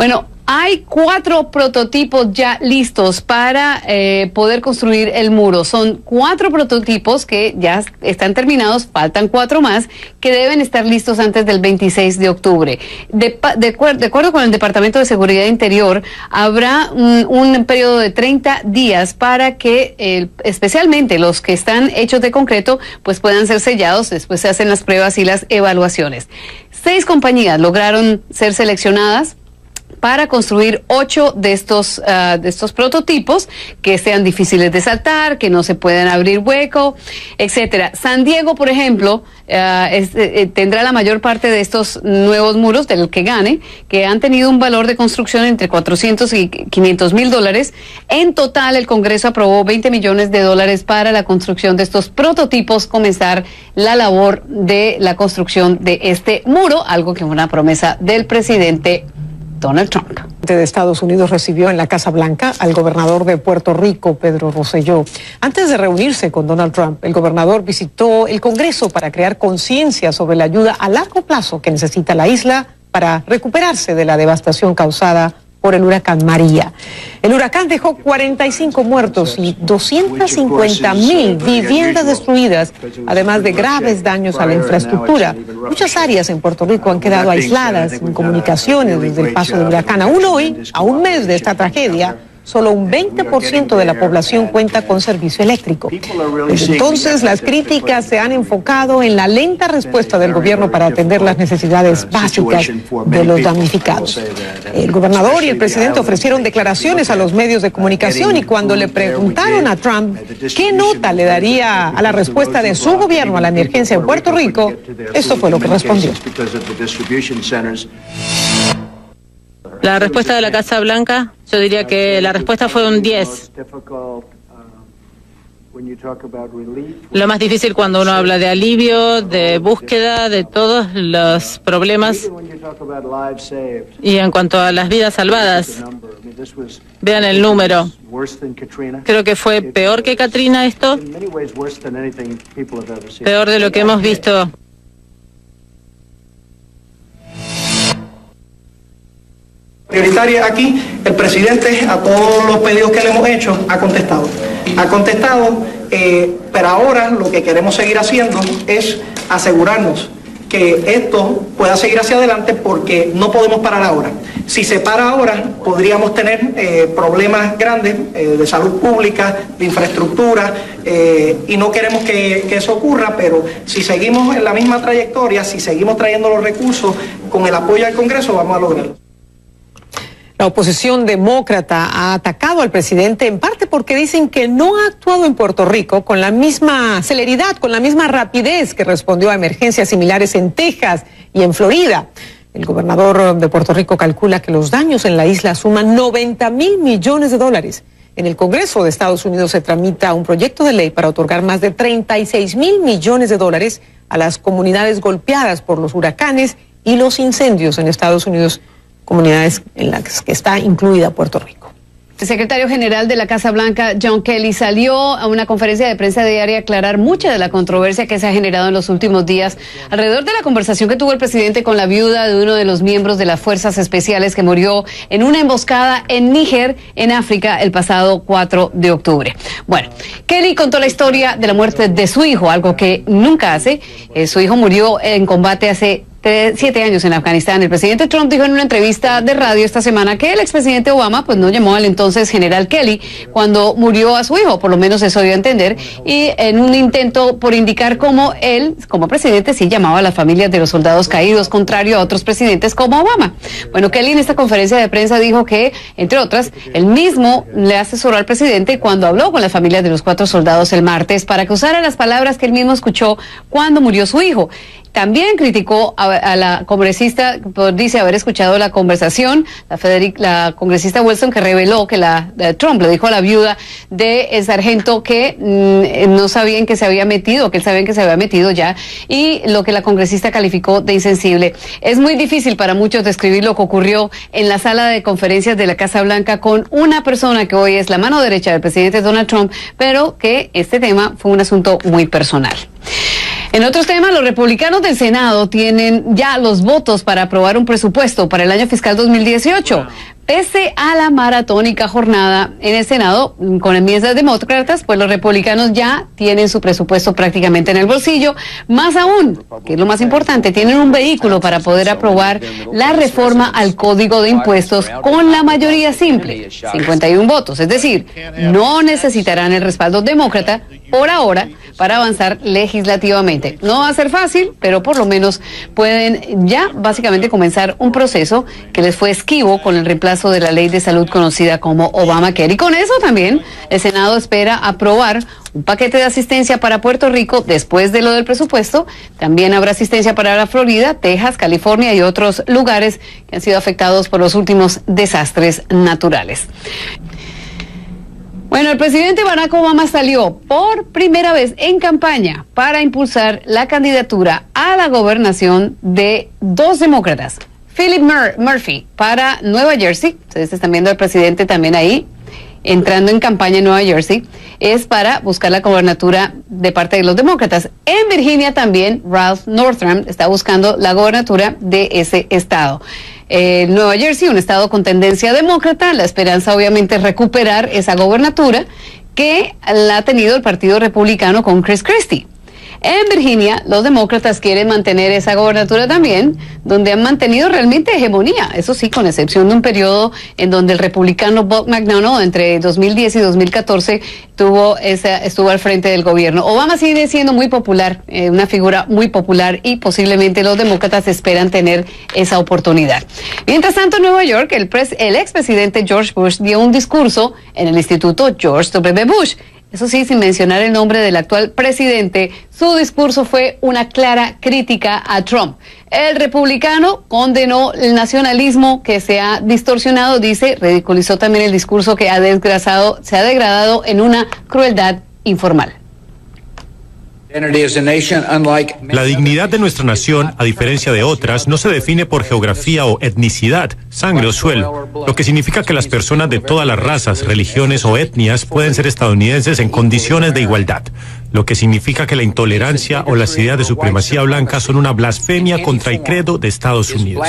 Bueno, hay 4 prototipos ya listos para poder construir el muro. Son 4 prototipos que ya están terminados, faltan 4 más que deben estar listos antes del 26 de octubre. De acuerdo con el Departamento de Seguridad Interior, habrá un periodo de 30 días para que especialmente los que están hechos de concreto pues puedan ser sellados. Después se hacen las pruebas y las evaluaciones. 6 compañías lograron ser seleccionadas para construir 8 de estos prototipos que sean difíciles de saltar, que no se puedan abrir hueco, etcétera. San Diego, por ejemplo, tendrá la mayor parte de estos nuevos muros del que gane, que han tenido un valor de construcción entre 400 y 500 mil dólares. En total, el Congreso aprobó 20 millones de dólares para la construcción de estos prototipos, comenzar la labor de la construcción de este muro, algo que es una promesa del presidente Donald Trump. El presidente de Estados Unidos recibió en la Casa Blanca al gobernador de Puerto Rico, Pedro Rosselló. Antes de reunirse con Donald Trump, el gobernador visitó el Congreso para crear conciencia sobre la ayuda a largo plazo que necesita la isla para recuperarse de la devastación causada por el huracán María. El huracán dejó 45 muertos y 250,000 viviendas destruidas, además de graves daños a la infraestructura. Muchas áreas en Puerto Rico han quedado aisladas, sin comunicaciones desde el paso del huracán. Aún hoy, a un mes de esta tragedia, solo un 20% de la población cuenta con servicio eléctrico. Desde entonces, las críticas se han enfocado en la lenta respuesta del gobierno para atender las necesidades básicas de los damnificados. El gobernador y el presidente ofrecieron declaraciones a los medios de comunicación y cuando le preguntaron a Trump qué nota le daría a la respuesta de su gobierno a la emergencia en Puerto Rico, esto fue lo que respondió. La respuesta de la Casa Blanca, yo diría que la respuesta fue un 10. Lo más difícil cuando uno habla de alivio, de búsqueda, de todos los problemas. Y en cuanto a las vidas salvadas, vean el número. Creo que fue peor que Katrina esto, peor de lo que hemos visto. Prioritaria aquí, el presidente a todos los pedidos que le hemos hecho ha contestado. Pero ahora lo que queremos seguir haciendo es asegurarnos que esto pueda seguir hacia adelante porque no podemos parar ahora. Si se para ahora, podríamos tener problemas grandes de salud pública, de infraestructura, y no queremos que eso ocurra, pero si seguimos en la misma trayectoria, si seguimos trayendo los recursos con el apoyo del Congreso, vamos a lograrlo. La oposición demócrata ha atacado al presidente en parte porque dicen que no ha actuado en Puerto Rico con la misma celeridad, con la misma rapidez que respondió a emergencias similares en Texas y en Florida. El gobernador de Puerto Rico calcula que los daños en la isla suman 90,000 millones de dólares. En el Congreso de Estados Unidos se tramita un proyecto de ley para otorgar más de 36,000 millones de dólares a las comunidades golpeadas por los huracanes y los incendios en Estados Unidos, comunidades en las que está incluida Puerto Rico. El secretario general de la Casa Blanca, John Kelly, salió a una conferencia de prensa diaria a aclarar mucha de la controversia que se ha generado en los últimos días alrededor de la conversación que tuvo el presidente con la viuda de uno de los miembros de las Fuerzas Especiales que murió en una emboscada en Níger, en África, el pasado 4 de octubre. Bueno, Kelly contó la historia de la muerte de su hijo, algo que nunca hace. Su hijo murió en combate hace 7 años en Afganistán. El presidente Trump dijo en una entrevista de radio esta semana que el expresidente Obama pues no llamó al entonces general Kelly cuando murió a su hijo, por lo menos eso dio a entender, y en un intento por indicar cómo él, como presidente, sí llamaba a las familias de los soldados caídos, contrario a otros presidentes como Obama. Bueno, Kelly en esta conferencia de prensa dijo que, entre otras, él mismo le asesoró al presidente cuando habló con las familias de los 4 soldados el martes para que usara las palabras que él mismo escuchó cuando murió su hijo. También criticó a la congresista, dice haber escuchado la conversación, la congresista Wilson, que reveló que Trump le dijo a la viuda del sargento que no sabían que se había metido, que él sabía que se había metido ya, y lo que la congresista calificó de insensible. Es muy difícil para muchos describir lo que ocurrió en la sala de conferencias de la Casa Blanca con una persona que hoy es la mano derecha del presidente Donald Trump, pero que este tema fue un asunto muy personal. En otros temas, los republicanos del Senado tienen ya los votos para aprobar un presupuesto para el año fiscal 2018. Pese a la maratónica jornada en el Senado con enmiendas demócratas, pues los republicanos ya tienen su presupuesto prácticamente en el bolsillo. Más aún, que es lo más importante, tienen un vehículo para poder aprobar la reforma al Código de Impuestos con la mayoría simple, 51 votos. Es decir, no necesitarán el respaldo demócrata por ahora para avanzar legislativamente. No va a ser fácil, pero por lo menos pueden ya básicamente comenzar un proceso que les fue esquivo con el reemplazo de la ley de salud conocida como Obamacare. Y con eso también el Senado espera aprobar un paquete de asistencia para Puerto Rico después de lo del presupuesto. También habrá asistencia para la Florida, Texas, California y otros lugares que han sido afectados por los últimos desastres naturales. Bueno, el presidente Barack Obama salió por primera vez en campaña para impulsar la candidatura a la gobernación de dos demócratas. Philip Murphy para Nueva Jersey, ustedes están viendo al presidente también ahí, entrando en campaña en Nueva Jersey, es para buscar la gobernatura de parte de los demócratas. En Virginia también Ralph Northam está buscando la gobernatura de ese estado. Nueva Jersey, un estado con tendencia demócrata, la esperanza obviamente es recuperar esa gobernatura que la ha tenido el Partido Republicano con Chris Christie. En Virginia, los demócratas quieren mantener esa gobernatura también, donde han mantenido realmente hegemonía, eso sí, con excepción de un periodo en donde el republicano Bob McDonnell entre 2010 y 2014 estuvo al frente del gobierno. Obama sigue siendo muy popular, una figura muy popular, y posiblemente los demócratas esperan tener esa oportunidad. Mientras tanto, en Nueva York, el expresidente George Bush dio un discurso en el Instituto George W. Bush. Eso sí, sin mencionar el nombre del actual presidente, su discurso fue una clara crítica a Trump. El republicano condenó el nacionalismo que se ha distorsionado, dice, ridiculizó también el discurso que se ha degradado en una crueldad informal. La dignidad de nuestra nación, a diferencia de otras, no se define por geografía o etnicidad, sangre o suelo, lo que significa que las personas de todas las razas, religiones o etnias pueden ser estadounidenses en condiciones de igualdad, lo que significa que la intolerancia o las ideas de supremacía blanca son una blasfemia contra el credo de Estados Unidos.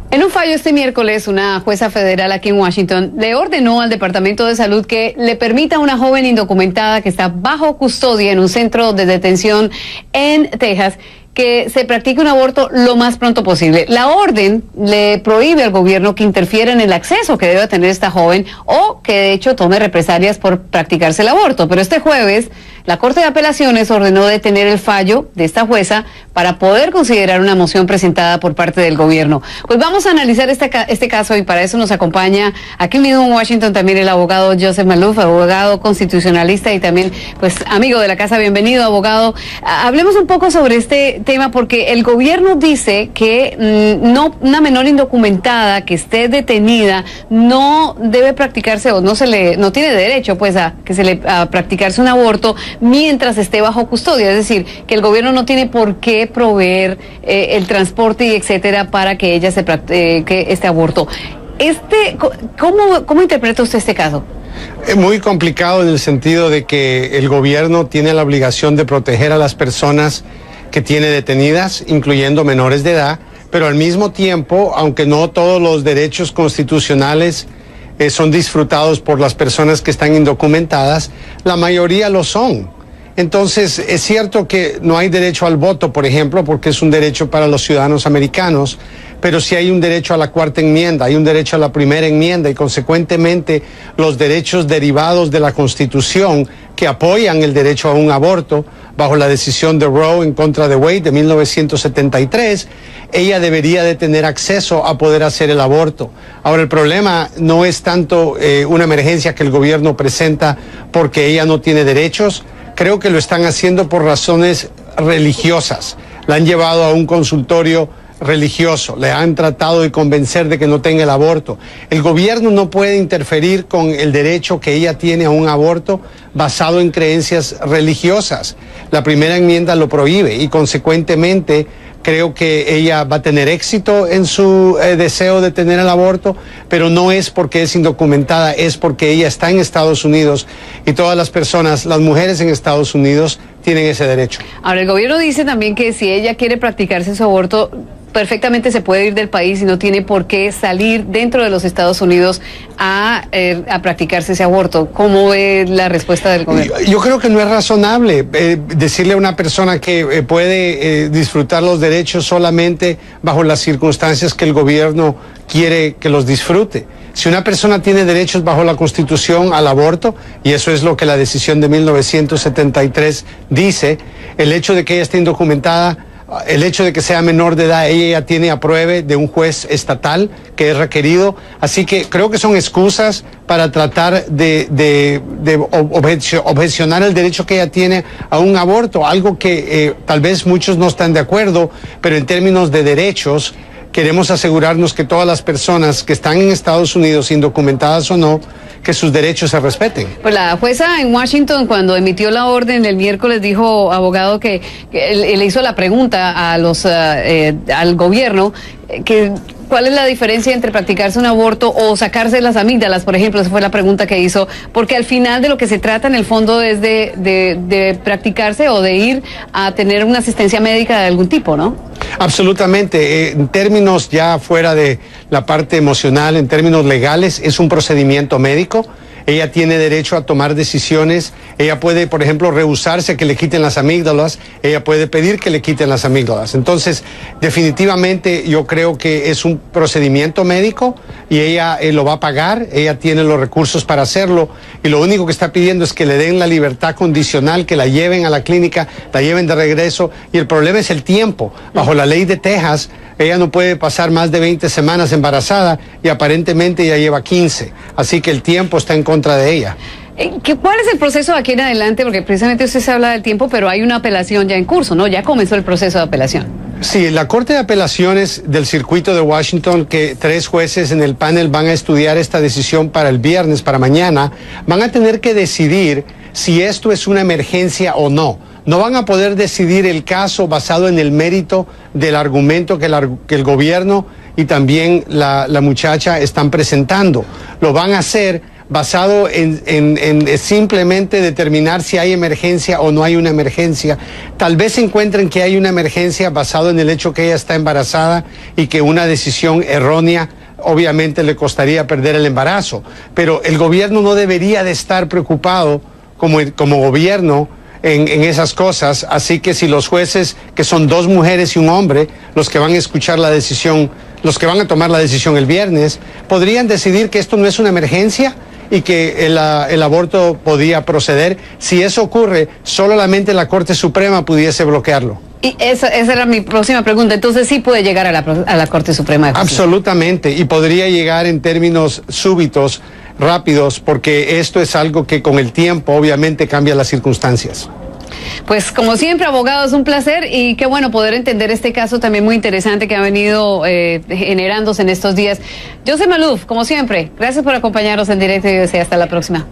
En un fallo este miércoles, una jueza federal aquí en Washington le ordenó al Departamento de Salud que le permita a una joven indocumentada que está bajo custodia en un centro de detención en Texas que se practique un aborto lo más pronto posible. La orden le prohíbe al gobierno que interfiera en el acceso que debe tener esta joven o que de hecho tome represalias por practicarse el aborto. Pero este jueves la Corte de Apelaciones ordenó detener el fallo de esta jueza para poder considerar una moción presentada por parte del gobierno. Pues vamos a analizar este caso y para eso nos acompaña aquí mismo en Washington también el abogado Joseph Maloof, abogado constitucionalista y también pues amigo de la casa. Bienvenido, abogado. Hablemos un poco sobre este tema porque el gobierno dice que una menor indocumentada que esté detenida no debe practicarse o no tiene derecho pues a practicarse un aborto mientras esté bajo custodia, es decir, que el gobierno no tiene por qué proveer el transporte y etcétera para que ella se practique este aborto. ¿Cómo interpreta usted este caso? Es muy complicado en el sentido de que el gobierno tiene la obligación de proteger a las personas que tiene detenidas, incluyendo menores de edad, pero al mismo tiempo, aunque no todos los derechos constitucionales son disfrutados por las personas que están indocumentadas, la mayoría lo son. Entonces, es cierto que no hay derecho al voto, por ejemplo, porque es un derecho para los ciudadanos americanos, pero sí hay un derecho a la cuarta enmienda, hay un derecho a la primera enmienda y consecuentemente los derechos derivados de la Constitución que apoyan el derecho a un aborto bajo la decisión de Roe en contra de Wade de 1973, ella debería de tener acceso a poder hacer el aborto. Ahora, el problema no es tanto una emergencia que el gobierno presenta porque ella no tiene derechos. Creo que lo están haciendo por razones religiosas. La han llevado a un consultorio religioso, le han tratado de convencer de que no tenga el aborto. El gobierno no puede interferir con el derecho que ella tiene a un aborto basado en creencias religiosas. La primera enmienda lo prohíbe y consecuentemente creo que ella va a tener éxito en su deseo de tener el aborto, pero no es porque es indocumentada, es porque ella está en Estados Unidos y todas las personas, las mujeres en Estados Unidos, tienen ese derecho. Ahora, el gobierno dice también que si ella quiere practicarse su aborto, perfectamente se puede ir del país y no tiene por qué salir dentro de los Estados Unidos a practicarse ese aborto. ¿Cómo ve la respuesta del gobierno? Yo creo que no es razonable decirle a una persona que puede disfrutar los derechos solamente bajo las circunstancias que el gobierno quiere que los disfrute. Si una persona tiene derechos bajo la Constitución al aborto, y eso es lo que la decisión de 1973 dice, el hecho de que ella esté indocumentada, el hecho de que sea menor de edad, ella ya tiene apruebe de un juez estatal que es requerido. Así que creo que son excusas para tratar de objecionar el derecho que ella tiene a un aborto, algo que tal vez muchos no están de acuerdo, pero en términos de derechos queremos asegurarnos que todas las personas que están en Estados Unidos, indocumentadas o no, que sus derechos se respeten. Pues la jueza en Washington, cuando emitió la orden el miércoles, dijo, abogado, que le hizo la pregunta a al gobierno que ¿cuál es la diferencia entre practicarse un aborto o sacarse las amígdalas, por ejemplo? Esa fue la pregunta que hizo, porque al final de lo que se trata en el fondo es de practicarse o de ir a tener una asistencia médica de algún tipo, ¿no? Absolutamente. En términos ya fuera de la parte emocional, en términos legales, es un procedimiento médico. Ella tiene derecho a tomar decisiones. Ella puede, por ejemplo, rehusarse a que le quiten las amígdalas. Ella puede pedir que le quiten las amígdalas. Entonces, definitivamente yo creo que es un procedimiento médico y ella lo va a pagar. Ella tiene los recursos para hacerlo y lo único que está pidiendo es que le den la libertad condicional, que la lleven a la clínica, la lleven de regreso. Y el problema es el tiempo. Bajo la ley de Texas, ella no puede pasar más de 20 semanas embarazada y aparentemente ya lleva 15. Así que el tiempo está en contra de ella. ¿Cuál es el proceso de aquí en adelante? Porque precisamente usted se habla del tiempo, pero hay una apelación ya en curso, ¿no? Ya comenzó el proceso de apelación. Sí, la Corte de Apelaciones del Circuito de Washington, que 3 jueces en el panel van a estudiar esta decisión para el viernes, para mañana, van a tener que decidir si esto es una emergencia o no. No van a poder decidir el caso basado en el mérito del argumento que el gobierno y también la muchacha están presentando. Lo van a hacer basado en simplemente determinar si hay emergencia o no hay una emergencia. Tal vez encuentren que hay una emergencia basado en el hecho que ella está embarazada y que una decisión errónea obviamente le costaría perder el embarazo. Pero el gobierno no debería de estar preocupado como gobierno en esas cosas, así que si los jueces, que son 2 mujeres y un hombre, los que van a escuchar la decisión, los que van a tomar la decisión el viernes, podrían decidir que esto no es una emergencia y que el aborto podía proceder. Si eso ocurre, solamente la Corte Suprema pudiese bloquearlo. Y esa era mi próxima pregunta. Entonces sí puede llegar a la Corte Suprema de Justicia. Absolutamente, y podría llegar en términos súbitos, rápidos, porque esto es algo que con el tiempo obviamente cambia las circunstancias. Pues como siempre, abogado, es un placer y qué bueno poder entender este caso también muy interesante que ha venido generándose en estos días. Joseph Maluf, como siempre, gracias por acompañarnos en directo y hasta la próxima.